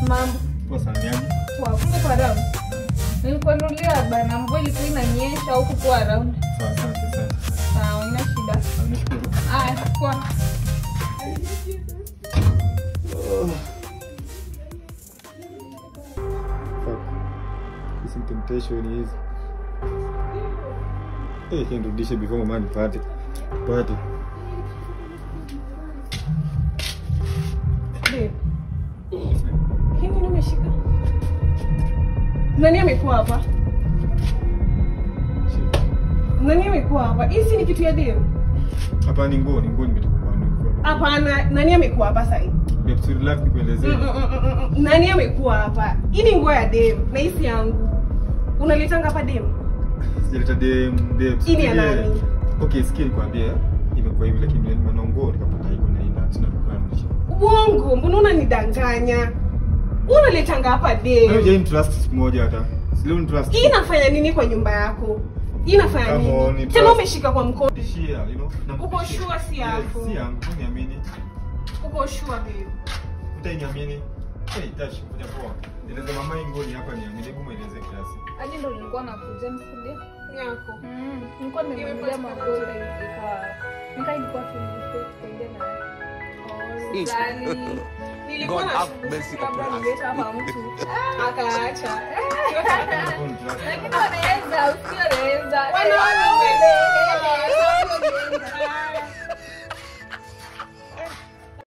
Mambo. Poa sana yani. Poa, kwa around. Nilikuandalia bana, mvua ilikuwa inanyesha huku kwa around. Sawa, asante sana. Sawa, ina shida. Nashukuru. Poa. This temptation is nirudishe before mama nipate. Pate. Hini nimeshika. Nani amekuwa hapa? Nani amekuwa hapa? Hizi ni kitu ya deo. Hapa ni nguo nimetoka kwa nini? Hapana, nani amekuwa hapa sasa hivi? Babe, so relax nikuelezee. Nani amekuwa hapa? Hii ni nguo ya dem na hisi yangu. Unalitanga hapa dem? Sijaleta dem. Hii ni ya nani? Okay, sikia nikwambie, imekuwa hivi lakini nimeona nguo nikapata iko na ina tuna kukanisha. Uongo, mbona unanidanganya? Unaletanga hapa dem. Wewe trust siku moja hata. Sio trust. Hii inafanya nini kwa nyumba yako? Hii inafanya nini? Tena umeshika kwa mkono. Tishia, you know. Uko sure si yako? Si yangu, niamini. Uko sure babe? Utaniamini? Touch kuja poa. Nieleze mama ingoni hapa niamini, hebu mueleze kiasi. Hadi ndo nilikuwa nakuja msinde yako. Nilikuwa nimemwambia magoda nika ilikuwa tuende na nilikuwa na kabla nileta hapa mtu akaacha. Lakini wanaweza usiweza. Wanaona